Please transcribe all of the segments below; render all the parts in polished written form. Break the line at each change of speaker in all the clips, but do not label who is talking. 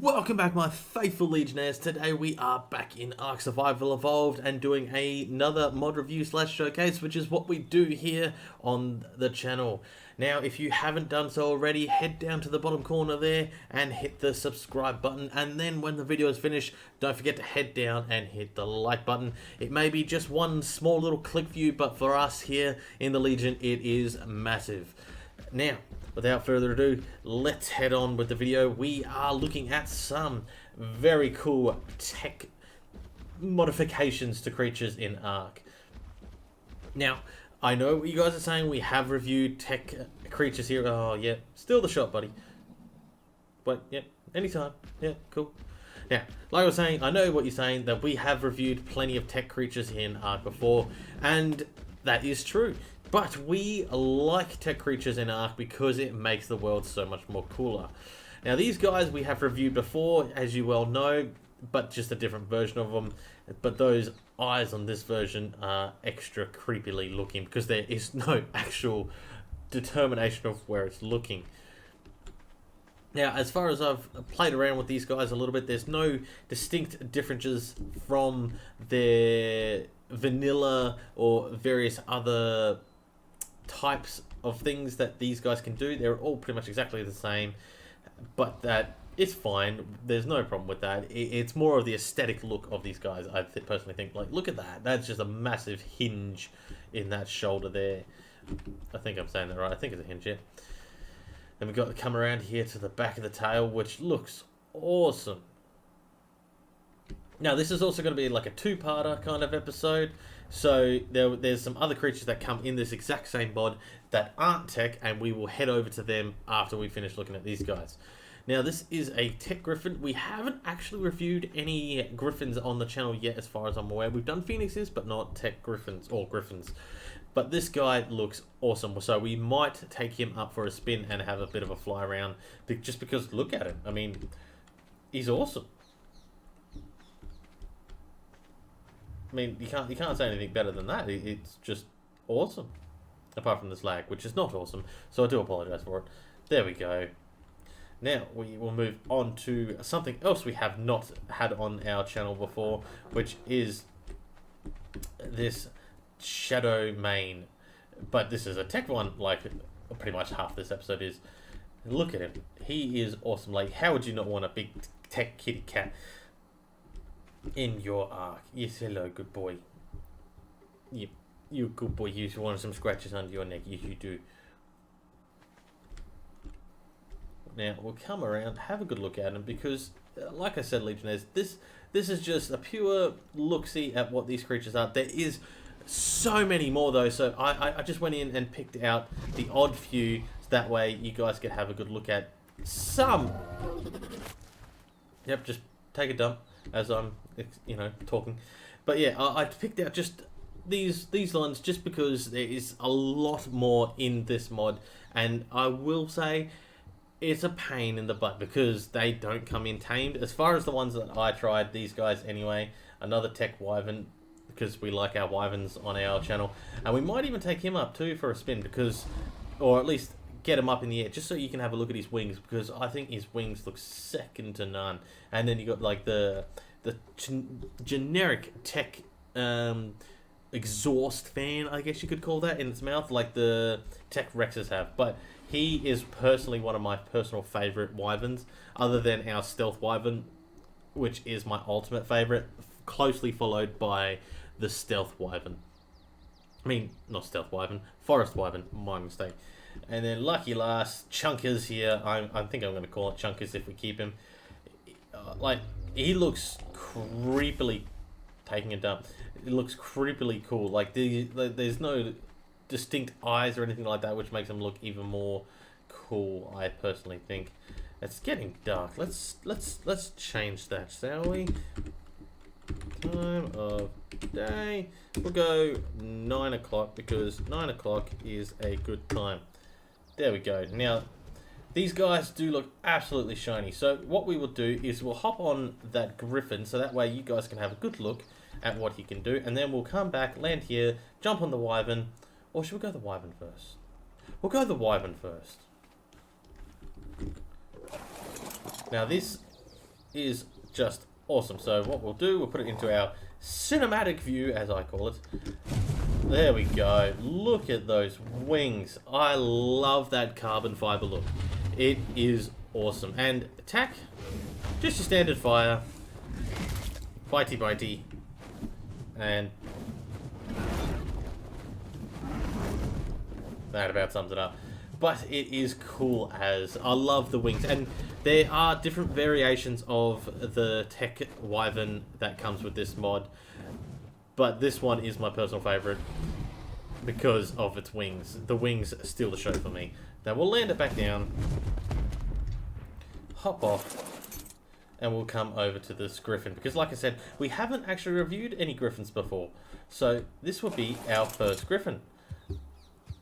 Welcome back, my faithful Legionnaires. Today we are back in Ark Survival Evolved and doing another mod review / showcase, which is what we do here on the channel. Now, if you haven't done so already, head down to the bottom corner there and hit the subscribe button. And then when the video is finished, don't forget to head down and hit the like button. It may be just one small little click view, but for us here in the Legion, it is massive. Now, without further ado, let's head on with the video. We are looking at some very cool tech modifications to creatures in Ark. Now, I know what you guys are saying. We have reviewed tech creatures here. Oh, yeah. Still the shot, buddy. But, yeah. Anytime. Yeah, cool. Now, like I was saying, I know what you're saying, that we have reviewed plenty of tech creatures in Ark before, and that is true. But we like tech creatures in Ark because it makes the world so much more cooler. Now, these guys we have reviewed before, as you well know, but just a different version of them. But those eyes on this version are extra creepily looking because there is no actual determination of where it's looking. Now, as far as I've played around with these guys a little bit, there's no distinct differences from their vanilla or various other types of things that these guys can do. They're all pretty much exactly the same, but that it's fine. There's no problem with that. It's more of the aesthetic look of these guys. I personally think, like, look at that. That's just a massive hinge in that shoulder there. I think I'm saying that right. I think it's a hinge, yeah. Then we've got to come around here to the back of the tail, which looks awesome. Now, this is also going to be like a two-parter kind of episode. So there's some other creatures that come in this exact same mod that aren't tech, and we will head over to them after we finish looking at these guys. Now, this is a tech griffin. We haven't actually reviewed any griffins on the channel yet, as far as I'm aware. We've done phoenixes, but not tech griffins or griffins. But this guy looks awesome, so we might take him up for a spin and have a bit of a fly around, just because look at him. I mean, he's awesome. I mean, you can't say anything better than that. It's just awesome. Apart from this lag, which is not awesome. So I do apologize for it. There we go. Now, we will move on to something else we have not had on our channel before, which is this Shadow Mane. But this is a tech one, like pretty much half this episode is. Look at him. He is awesome. Like, how would you not want a big tech kitty cat in your Ark? Yes, hello, good boy. Yep, you good boy. You want some scratches under your neck? Yes, you do. Now, we'll come around, have a good look at him, because, like I said, Legionnaires, this is just a pure look-see at what these creatures are. There is so many more, though, so I just went in and picked out the odd few, so that way you guys could have a good look at some. Yep, just take a dump as I'm, you know, talking. But yeah, I picked out just these ones just because there is a lot more in this mod, and I will say it's a pain in the butt because they don't come in tamed. As far as the ones that I tried, these guys anyway, another tech wyvern, because we like our wyverns on our channel, and we might even take him up too for a spin, because, or at least get him up in the air just so you can have a look at his wings, because I think his wings look second to none. And then you got like the generic tech exhaust fan, I guess you could call that, in its mouth, like the tech Rexes have. But he is personally one of my personal favorite wyverns, other than our stealth wyvern, which is my ultimate favorite, closely followed by the stealth wyvern. I mean, not stealth wyvern, forest wyvern, my mistake. And then lucky last, Chunkers here. I think I'm going to call it Chunkers if we keep him. Like, he looks creepily taking a dump. It looks creepily cool. Like, there's no distinct eyes or anything like that, which makes him look even more cool, I personally think. It's getting dark. Let's change that, shall we? Time of day. We'll go 9 o'clock, because 9 o'clock is a good time. There we go. Now, these guys do look absolutely shiny. So what we will do is we'll hop on that griffin, so that way you guys can have a good look at what he can do. And then we'll come back, land here, jump on the wyvern. Or should we go the wyvern first? We'll go the wyvern first. Now this is just awesome. So what we'll do, we'll put it into our cinematic view, as I call it. There we go. Look at those wings. I love that carbon fiber look. It is awesome. And attack, just your standard fire. Bitey bitey. And that about sums it up. But it is cool as. I love the wings. And there are different variations of the Tech Wyvern that comes with this mod. But this one is my personal favourite because of its wings. The wings steal the show for me. Now we'll land it back down. Hop off. And we'll come over to this griffin. Because like I said, we haven't actually reviewed any griffins before. So this will be our first griffin.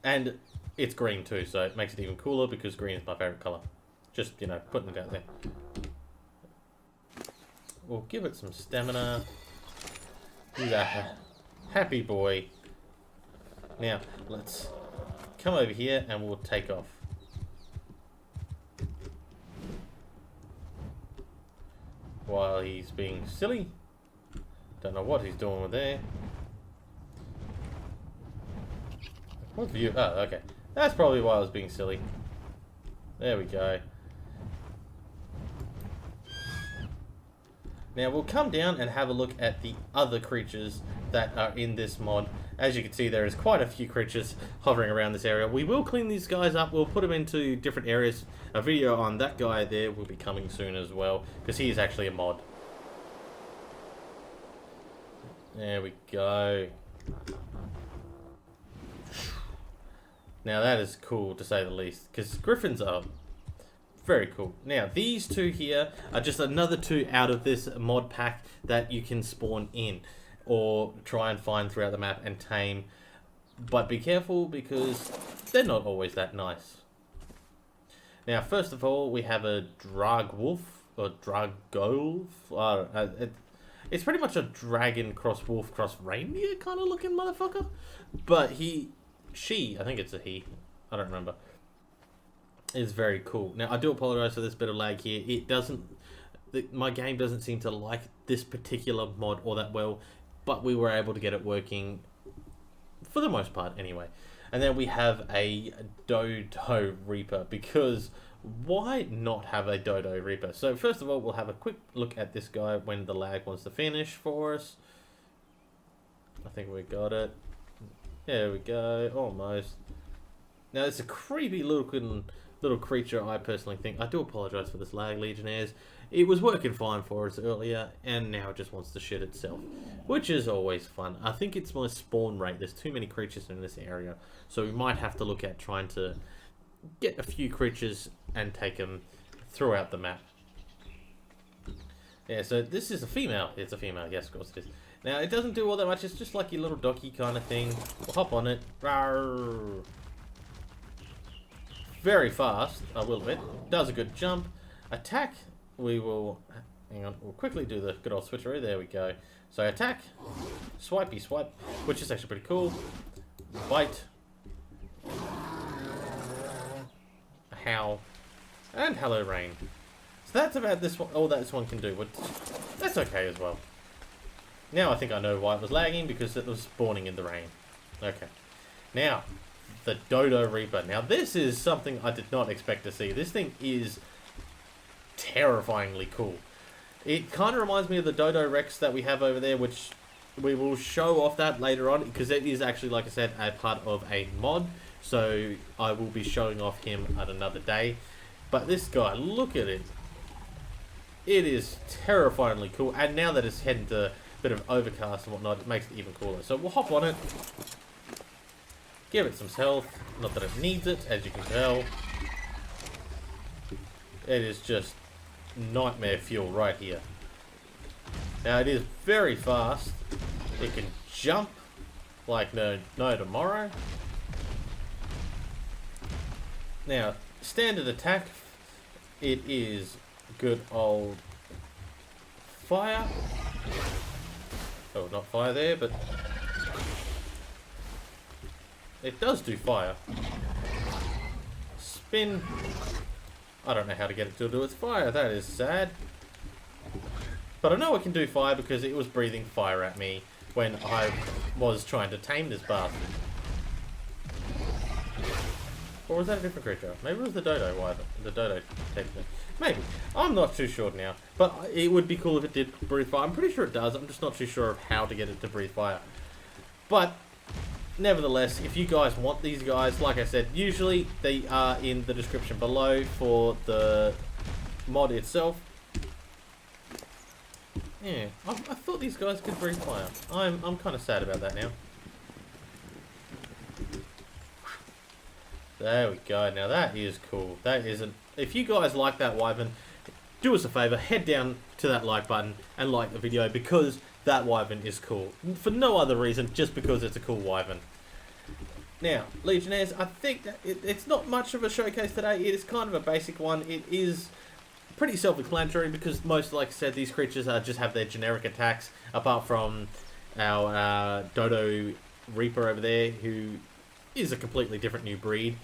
And it's green too, so it makes it even cooler because green is my favourite colour. Just, you know, putting it out there. We'll give it some stamina. Do that. Happy boy. Now, let's come over here and we'll take off. While he's being silly. Don't know what he's doing with there. What view? Oh, okay. That's probably why I was being silly. There we go. Now we'll come down and have a look at the other creatures that are in this mod. As you can see, there is quite a few creatures hovering around this area. We will clean these guys up. We'll put them into different areas. A video on that guy there will be coming soon as well, because he is actually a mod. There we go. Now that is cool to say the least, because griffins are very cool. Now these two here are just another two out of this mod pack that you can spawn in or try and find throughout the map and tame. But be careful because they're not always that nice. Now first of all we have a Dragwolf or Dragolf. It's pretty much a dragon cross wolf cross reindeer kind of looking motherfucker. But she, I think it's a he, I don't remember, is very cool. Now I do apologize for this bit of lag here. It doesn't, my game doesn't seem to like this particular mod all that well, but we were able to get it working for the most part anyway. And then we have a Dodo Reaper, because why not have a Dodo Reaper? So first of all, we'll have a quick look at this guy when the lag wants to finish for us. I think we got it. There we go, almost. Now it's a creepy little creature, I personally think. I do apologise for this lag, Legionnaires. It was working fine for us earlier, and now it just wants to shit itself, which is always fun. I think it's my spawn rate. There's too many creatures in this area, so we might have to look at trying to get a few creatures and take them throughout the map. Yeah, so this is a female. It's a female, yes, of course it is. Now, it doesn't do all that much. It's just like your little doggy kind of thing. We'll hop on it. Rawr. Very fast, a little bit. Does a good jump. Attack, we will... Hang on, we'll quickly do the good old switcheroo. There we go. So attack, swipey swipe, which is actually pretty cool. Bite. A howl. And hello rain. So that's about this one, all that this one can do. But that's okay as well. Now I think I know why it was lagging, because it was spawning in the rain. Okay. Now, the Dodo Reaper. Now this is something I did not expect to see. This thing is terrifyingly cool. It kind of reminds me of the Dodo Rex that we have over there, which we will show off that later on, because it is actually, like I said, a part of a mod. So I will be showing off him at another day. But this guy, look at it. It is terrifyingly cool. And now that it's heading to bit of overcast and whatnot, it makes it even cooler. So we'll hop on it, give it some health, not that it needs it, as you can tell. It is just nightmare fuel right here. Now it is very fast, it can jump like no tomorrow. Now, standard attack, it is good old fire. Oh, not fire there, but it does do fire. Spin. I don't know how to get it to do its fire. That is sad. But I know I can do fire because it was breathing fire at me when I was trying to tame this bastard. Or was that a different creature? Maybe it was the dodo wyvern. The dodo technically. Maybe. I'm not too sure now. But it would be cool if it did breathe fire. I'm pretty sure it does. I'm just not too sure of how to get it to breathe fire. But nevertheless, if you guys want these guys, like I said, usually they are in the description below for the mod itself. Yeah, I thought these guys could breathe fire. I'm kind of sad about that now. There we go. Now that is cool. That isn't. If you guys like that wyvern, do us a favor, head down to that like button and like the video because that wyvern is cool. For no other reason, just because it's a cool wyvern. Now, Legionnaires, I think that it's not much of a showcase today. It is kind of a basic one. It is pretty self-explanatory because most, like I said, these creatures just have their generic attacks, apart from our Dodo Reaper over there, who is a completely different new breed.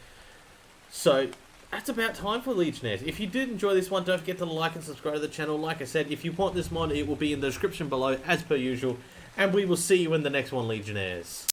So that's about time for Legionnaires. If you did enjoy this one, don't forget to like and subscribe to the channel. Like I said, if you want this mod, it will be in the description below as per usual. And we will see you in the next one, Legionnaires.